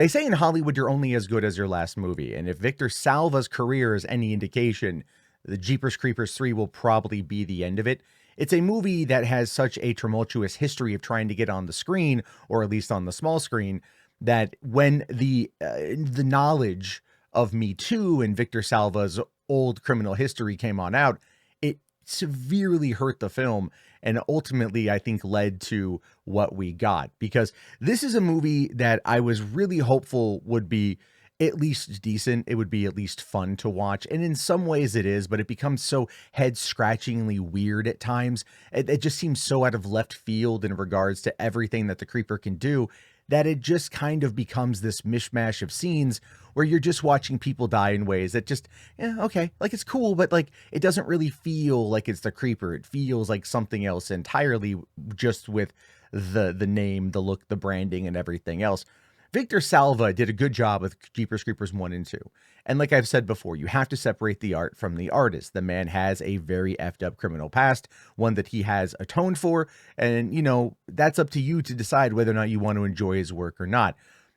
They say in Hollywood, you're only as good as your last movie. And if Victor Salva's career is any indication, the Jeepers Creepers 3 will probably be the end of it. It's a movie that has such a tumultuous history of trying to get on the screen, or at least on the small screen, that when the knowledge of Me Too and Victor Salva's old criminal history came on out, it severely hurt the film and ultimately I think led to what we got, because this is a movie that I was really hopeful would be at least decent. It would be at least fun to watch. And in some ways it is, but it becomes so head scratchingly weird at times. It just seems so out of left field in regards to everything that the creeper can do, that it just kind of becomes this mishmash of scenes where you're just watching people die in ways that just, yeah, okay, like it's cool, but like it doesn't really feel like it's the creeper. It feels like something else entirely, just with the name, the look, the branding, and everything else. Victor Salva did a good job with Jeepers Creepers 1 and 2. And like I've said before, you have to separate the art from the artist. The man has a very effed up criminal past, one that he has atoned for. And, you know, that's up to you to decide whether or not you want to enjoy his work or not.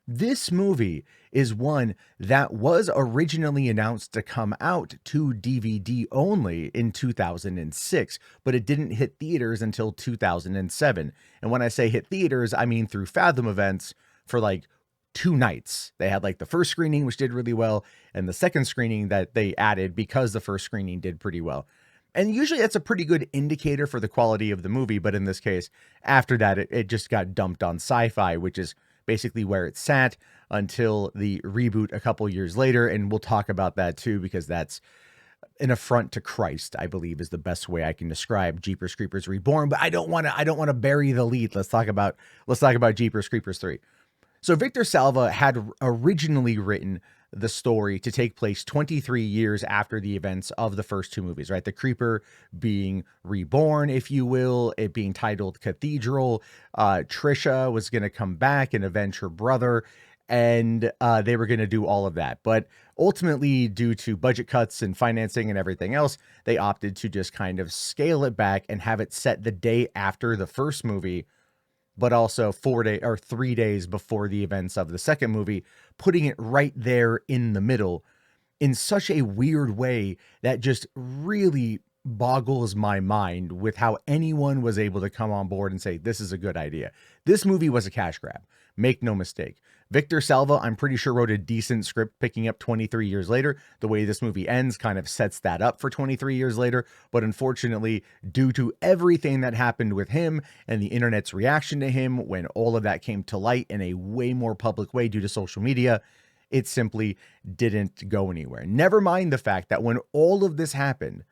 This movie is one that was originally announced to come out to DVD only in 2006, but it didn't hit theaters until 2007. And when I say hit theaters, I mean through Fathom events for like 2 nights. They had like the first screening, which did really well, and the second screening that they added because the first screening did pretty well. And usually that's a pretty good indicator for the quality of the movie. But in this case, after that, it just got dumped on Sci-Fi, which is basically where it sat until the reboot a couple years later. And we'll talk about that too, because that's an affront to Christ, I believe, is the best way I can describe Jeepers Creepers Reborn. But I don't want to bury the lead. Let's talk about Jeepers Creepers 3. So Victor Salva had originally written the story to take place 23 years after the events of the first 2 movies, right? The creeper being reborn, if you will, it being titled Cathedral. Trisha was going to come back and avenge her brother, and they were going to do all of that. But ultimately, due to budget cuts and financing and everything else, they opted to just kind of scale it back and have it set the day after the first movie, but also 3 days before the events of the second movie, putting it right there in the middle in such a weird way that just really boggles my mind with how anyone was able to come on board and say, this is a good idea. This movie was a cash grab. Make no mistake. Victor Salva, I'm pretty sure, wrote a decent script picking up 23 years later. The way this movie ends kind of sets that up for 23 years later. But unfortunately, due to everything that happened with him and the internet's reaction to him when all of that came to light in a way more public way due to social media, it simply didn't go anywhere. Never mind the fact that when all of this happened,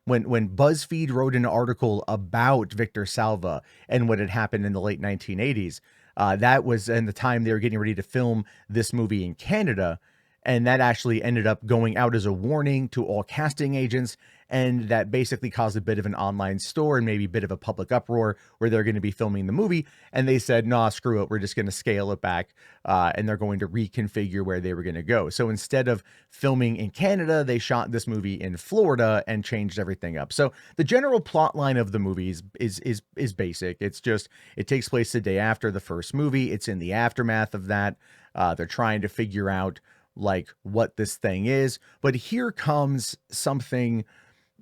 when BuzzFeed wrote an article about Victor Salva and what had happened in the late 1980s, that was in the time they were getting ready to film this movie in Canada. And that actually ended up going out as a warning to all casting agents. And that basically caused a bit of an online store and maybe a bit of a public uproar where they're going to be filming the movie. And they said, nah, screw it. We're just going to scale it back. And they're going to reconfigure where they were going to go. So instead of filming in Canada, they shot this movie in Florida and changed everything up. So the general plot line of the movie is basic. It's just, it takes place the day after the first movie. It's in the aftermath of that. They're trying to figure out like what this thing is. But here comes something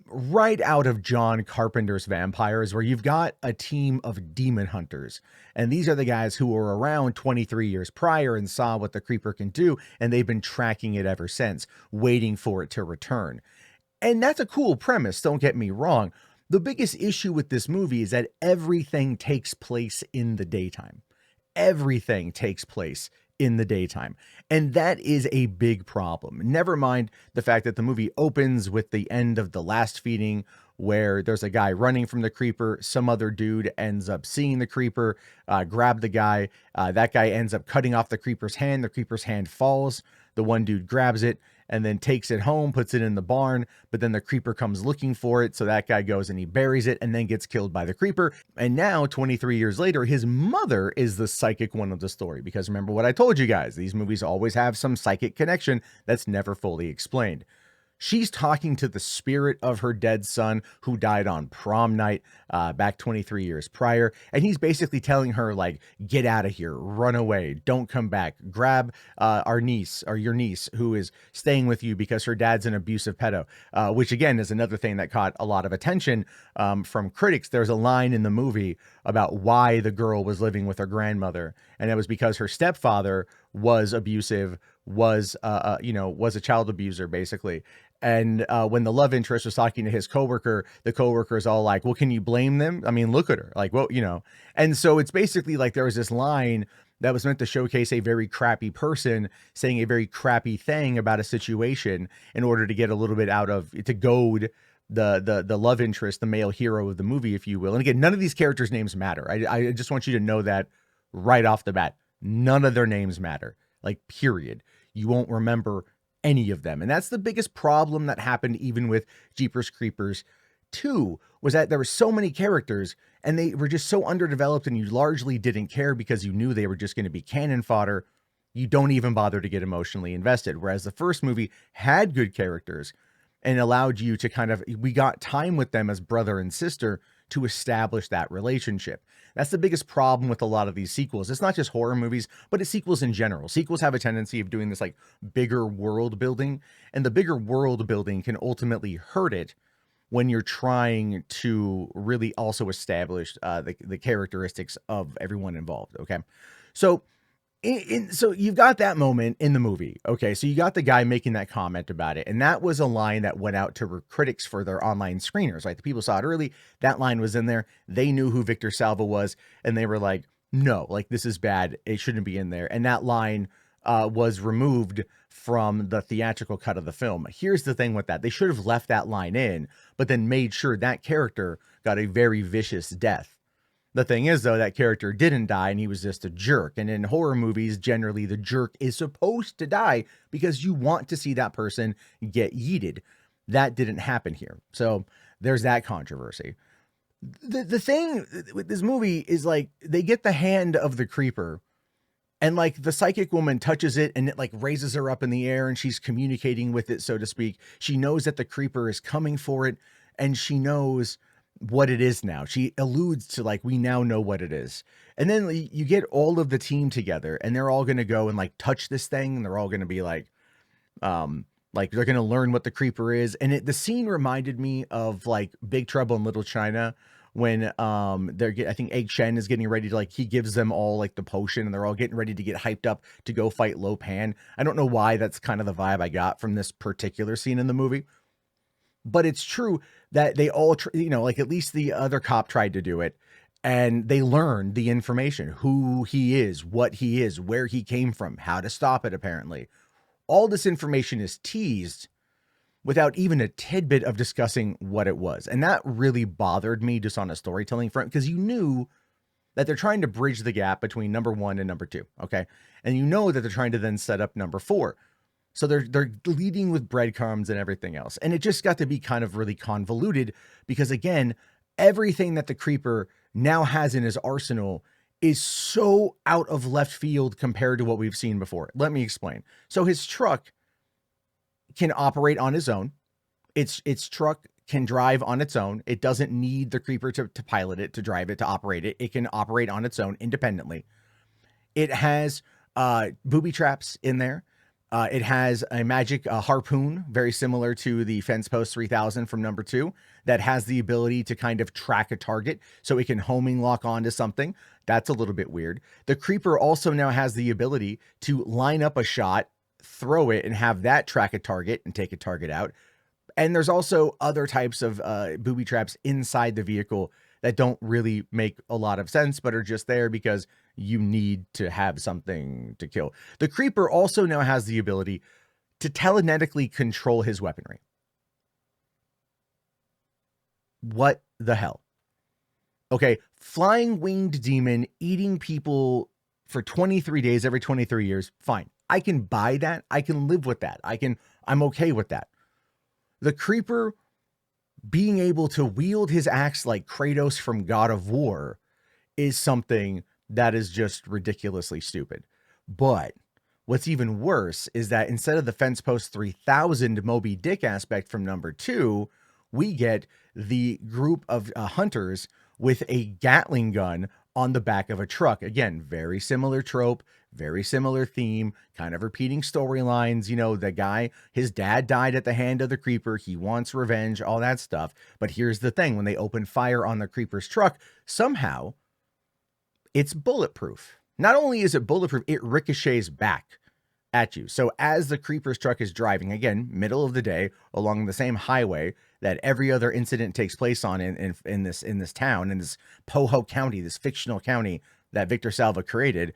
right out of John Carpenter's Vampires, where you've got a team of demon hunters. And these are the guys who were around 23 years prior and saw what the creeper can do. And they've been tracking it ever since, waiting for it to return. And that's a cool premise, don't get me wrong. The biggest issue with this movie is that everything takes place in the daytime. Everything takes place in the daytime. And that is a big problem. Never mind the fact that the movie opens with the end of the last feeding, where there's a guy running from the creeper. Some other dude ends up seeing the creeper, grab the guy. That guy ends up cutting off the creeper's hand. The creeper's hand falls. The one dude grabs it and then takes it home, puts it in the barn, but then the creeper comes looking for it. So that guy goes and he buries it and then gets killed by the creeper. And now 23 years later, his mother is the psychic one of the story, because remember what I told you guys, these movies always have some psychic connection that's never fully explained. She's talking to the spirit of her dead son who died on prom night back 23 years prior. And he's basically telling her, like, get out of here, run away, don't come back, grab our niece or your niece who is staying with you because her dad's an abusive pedo, which again is another thing that caught a lot of attention from critics. There's a line in the movie about why the girl was living with her grandmother. And it was because her stepfather was abusive, was a child abuser basically. And when the love interest was talking to his coworker, the coworker is all like, well, can you blame them? I mean, look at her, like, well, and so it's basically like there was this line that was meant to showcase a very crappy person saying a very crappy thing about a situation in order to get a little bit out of to goad the love interest, the male hero of the movie, if you will. And again, none of these characters' names matter. I just want you to know that right off the bat. None of their names matter, like, period. You won't remember any of them. And that's the biggest problem that happened even with Jeepers Creepers 2, was that there were so many characters and they were just so underdeveloped and you largely didn't care because you knew they were just going to be cannon fodder. You don't even bother to get emotionally invested. Whereas the first movie had good characters and allowed you to we got time with them as brother and sister to establish that relationship. That's the biggest problem with a lot of these sequels. It's not just horror movies, but it's sequels in general. Sequels have a tendency of doing this like bigger world building, and the bigger world building can ultimately hurt it when you're trying to really also establish the characteristics of everyone involved. Okay. So so you've got that moment in the movie. Okay. So you got the guy making that comment about it. And that was a line that went out to critics for their online screeners, right? The people saw it early. That line was in there. They knew who Victor Salva was. And they were like, no, like, this is bad. It shouldn't be in there. And that line was removed from the theatrical cut of the film. Here's the thing with that. They should have left that line in, but then made sure that character got a very vicious death. The thing is, though, that character didn't die and he was just a jerk. And in horror movies, generally the jerk is supposed to die because you want to see that person get yeeted. That didn't happen here. So there's that controversy. The thing with this movie is, like, they get the hand of the creeper and, like, the psychic woman touches it and it, like, raises her up in the air and she's communicating with it, so to speak. She knows that the creeper is coming for it and she knows what it is now. She alludes to, like, we now know what it is. And then you get all of the team together and they're all going to go and, like, touch this thing. And they're all going to be like they're going to learn what the creeper is. And the scene reminded me of, like, Big Trouble in Little China when I think Egg Shen is getting ready to, like, he gives them all, like, the potion and they're all getting ready to get hyped up to go fight Lo Pan. I don't know why that's kind of the vibe I got from this particular scene in the movie. But it's true that they all, like, at least the other cop tried to do it and they learned the information, who he is, what he is, where he came from, how to stop it. Apparently all this information is teased without even a tidbit of discussing what it was. And that really bothered me just on a storytelling front, because you knew that they're trying to bridge the gap between number 1 and number 2. Okay. And you know that they're trying to then set up number 4. So they're leading with breadcrumbs and everything else. And it just got to be kind of really convoluted because, again, everything that the creeper now has in his arsenal is so out of left field compared to what we've seen before. Let me explain. So his truck can operate on his own. Its truck can drive on its own. It doesn't need the creeper to pilot it, to drive it, to operate it. It can operate on its own independently. It has booby traps in there. It has a magic harpoon, very similar to the Fence Post 3000 from number 2, that has the ability to kind of track a target so it can homing lock onto something. That's a little bit weird. The creeper also now has the ability to line up a shot, throw it, and have that track a target and take a target out. And there's also other types of booby traps inside the vehicle that don't really make a lot of sense, but are just there because you need to have something to kill. The creeper also now has the ability to telekinetically control his weaponry. What the hell? Okay, flying winged demon eating people for 23 days every 23 years. Fine. I can buy that. I can live with that. I'm okay with that. The creeper being able to wield his axe like Kratos from God of War is something that is just ridiculously stupid. But What's even worse is that instead of the fence post 3000 Moby Dick aspect from number 2, we get the group of hunters with a Gatling gun on the back of a truck. Again, very similar trope, very similar theme, kind of repeating storylines. You know, the guy, his dad died at the hand of the creeper. He wants revenge, all that stuff. But here's the thing, when they open fire on the creeper's truck, somehow it's bulletproof. Not only is it bulletproof, it ricochets back at you. So as the creeper's truck is driving, again, middle of the day, along the same highway that every other incident takes place on in this town, in this Poho County, this fictional county that Victor Salva created,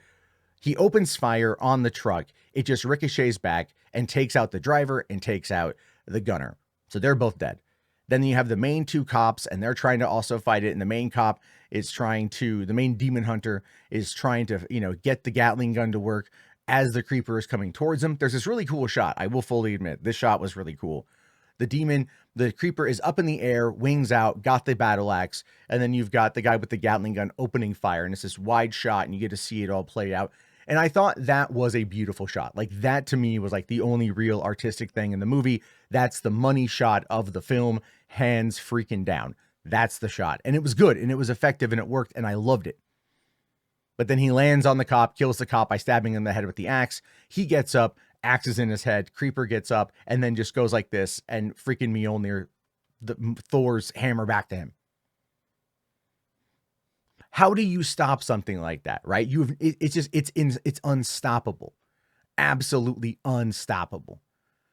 he opens fire on the truck. It just ricochets back and takes out the driver and takes out the gunner. So they're both dead. Then you have the main 2 cops, and they're trying to also fight it. And the main cop is the main demon hunter is trying to, get the Gatling gun to work as the creeper is coming towards him. There's this really cool shot. I will fully admit, this shot was really cool. The creeper is up in the air, wings out, got the battle axe, and then you've got the guy with the Gatling gun opening fire, and it's this wide shot, and you get to see it all play out. And I thought that was a beautiful shot. Like, that to me was like the only real artistic thing in the movie. That's the money shot of the film, hands freaking down. That's the shot. And it was good, and it was effective, and it worked, and I loved it. But then he lands on the cop, kills the cop by stabbing him in the head with the axe. He gets up, axe is in his head, creeper gets up, and then just goes like this, and freaking Mjolnir, Thor's hammer back to him. How do you stop something like that, right? It's unstoppable. Absolutely unstoppable.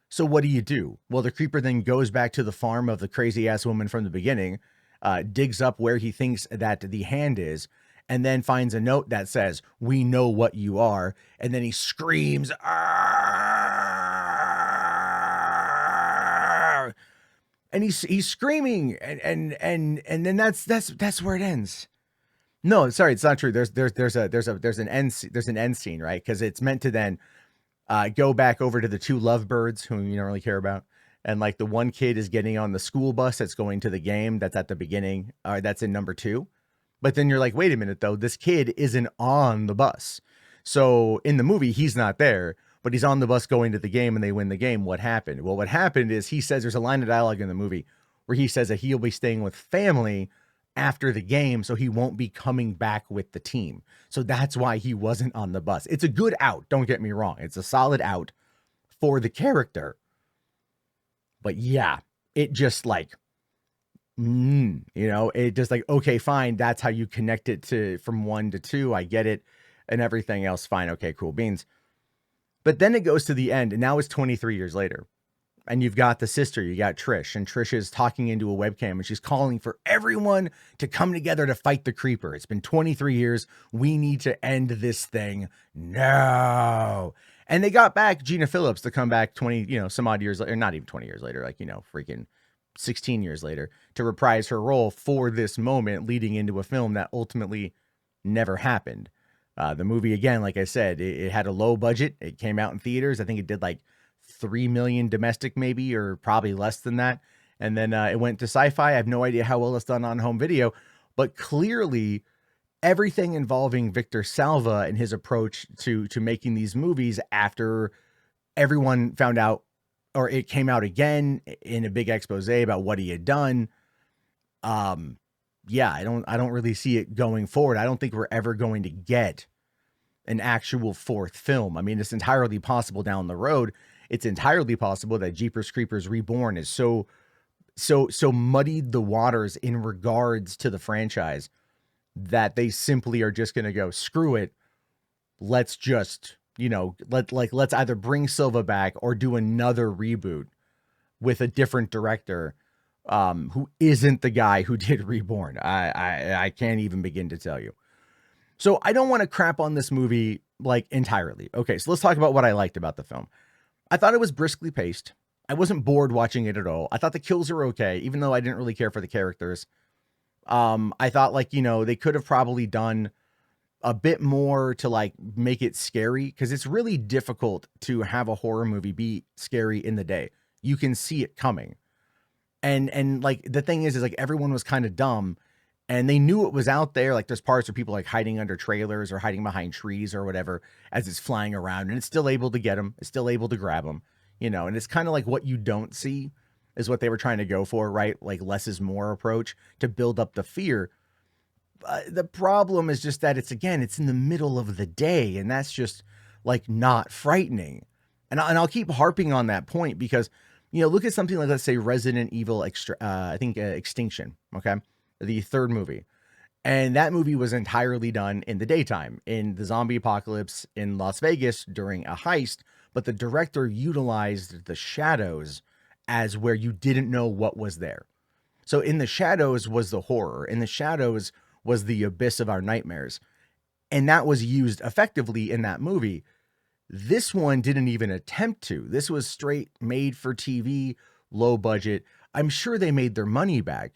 So what do? Well, the creeper then goes back to the farm of the crazy ass woman from the beginning, digs up where he thinks that the hand is, and then finds a note that says, "We know what you are." And then he screams, "Arr!" And he's screaming, and then that's where it ends. No, sorry, it's not true. There's an end scene, right? Because it's meant to then go back over to the 2 lovebirds whom you don't really care about, and like the one kid is getting on the school bus that's going to the game that's at the beginning, that's in number 2. But then you're like, wait a minute though, this kid isn't on the bus. So in the movie, he's not there, but he's on the bus going to the game, and they win the game. What happened? Well, what happened is he says, there's a line of dialogue in the movie where he says that he'll be staying with family after the game, so he won't be coming back with the team. So that's why he wasn't on the bus. It's a good out, don't get me wrong. It's a solid out for the character. But yeah, it just like, it just like, okay, fine. That's how you connect it from 1 to 2. I get it. And everything else, fine. Okay, cool beans. But then it goes to the end, and now it's 23 years later. And you've got the sister, you got Trish, and Trish is talking into a webcam, and she's calling for everyone to come together to fight the creeper. It's been 23 years. We need to end this thing now. And they got back Gina Phillips to come back 20, some odd years later, not even 20 years later, like, freaking 16 years later, to reprise her role for this moment leading into a film that ultimately never happened. The movie, again, like I said, it had a low budget. It came out in theaters. I think it did like 3 million domestic, maybe, or probably less than that. And then it went to Sci-Fi. I have no idea how well it's done on home video, but clearly everything involving Victor Salva and his approach to making these movies after everyone found out, or it came out again in a big expose about what he had done. Yeah, I don't really see it going forward. I don't think we're ever going to get an actual 4th film. I mean, it's entirely possible down the road. It's entirely possible that Jeepers Creepers Reborn is so muddied the waters in regards to the franchise that they simply are just going to go, screw it. Let's just, let's either bring Silva back or do another reboot with a different director who isn't the guy who did Reborn. I can't even begin to tell you. So I don't want to crap on this movie like entirely. Okay, so let's talk about what I liked about the film. I thought it was briskly paced. I wasn't bored watching it at all. I thought the kills were okay, even though I didn't really care for the characters. I thought they could have probably done a bit more to like make it scary, because it's really difficult to have a horror movie be scary in the day. You can see it coming. And like the thing is like everyone was kind of dumb, And they knew it was out there. Like there's parts where people like hiding under trailers or hiding behind trees or whatever as it's flying around, and it's still able to get them. It's still able to grab them, and it's kind of like what you don't see is what they were trying to go for, right? Like less is more approach to build up the fear. The problem is just that it's in the middle of the day, and that's just like not frightening. And I'll keep harping on that point because, look at something like, let's say Resident Evil Extinction. Okay. The third movie. And that movie was entirely done in the daytime, in the zombie apocalypse in Las Vegas during a heist, but the director utilized the shadows as where you didn't know what was there. So in the shadows was the horror, in the shadows was the abyss of our nightmares. And that was used effectively in that movie. This one didn't even attempt to. This was straight made for TV, low budget. I'm sure they made their money back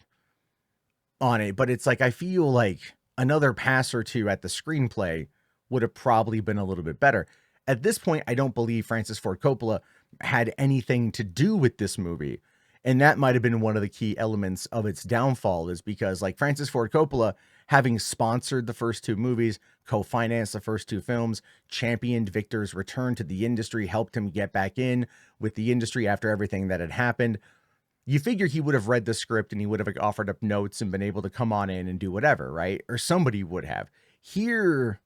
on it, but it's like I feel like another pass or two at the screenplay would have probably been a little bit better. At this point, I don't believe Francis Ford Coppola had anything to do with this movie. And that might have been one of the key elements of its downfall, is because like Francis Ford Coppola, having sponsored the first two movies, co-financed the first two films, championed Victor's return to the industry, helped him get back in with the industry after everything that had happened. You figure he would have read the script and he would have like offered up notes and been able to come on in and do whatever, right? Or somebody would have. Here,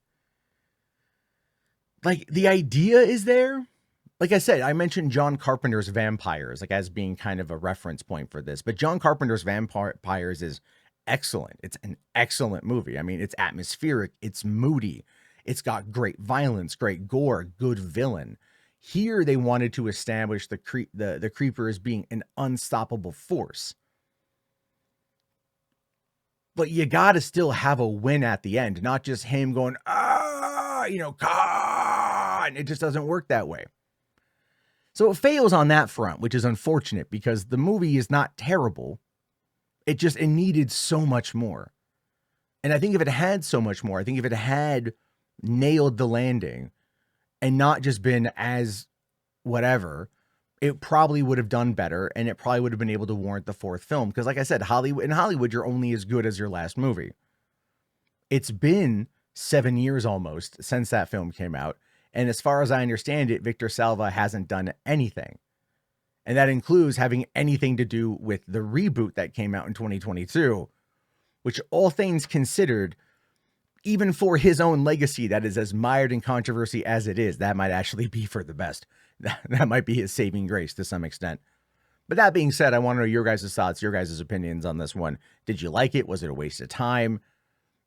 like the idea is there. Like I said, I mentioned John Carpenter's Vampires like as being kind of a reference point for this, but John Carpenter's Vampires is excellent. It's an excellent movie. I mean, it's atmospheric, it's moody, it's got great violence, great gore, good villain. Here they wanted to establish the creeper as being an unstoppable force. But you got to still have a win at the end, not just him going, God. It just doesn't work that way. So it fails on that front, which is unfortunate because the movie is not terrible. It needed so much more. And I think if it had so much more, I think if it had nailed the landing and not just been as whatever, it probably would have done better, and it probably would have been able to warrant the fourth film. Because like I said, in Hollywood, you're only as good as your last movie. It's been 7 years almost since that film came out. And as far as I understand it, Victor Salva hasn't done anything. And that includes having anything to do with the reboot that came out in 2022, which all things considered, even for his own legacy that is as mired in controversy as it is, that might actually be for the best. That might be his saving grace to some extent. But that being said, I want to know your guys' thoughts, your guys' opinions on this one. Did you like it? Was it a waste of time?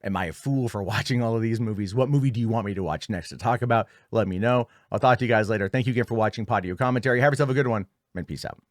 Am I a fool for watching all of these movies? What movie do you want me to watch next to talk about? Let me know. I'll talk to you guys later. Thank you again for watching Podio Commentary. Have yourself a good one, and peace out.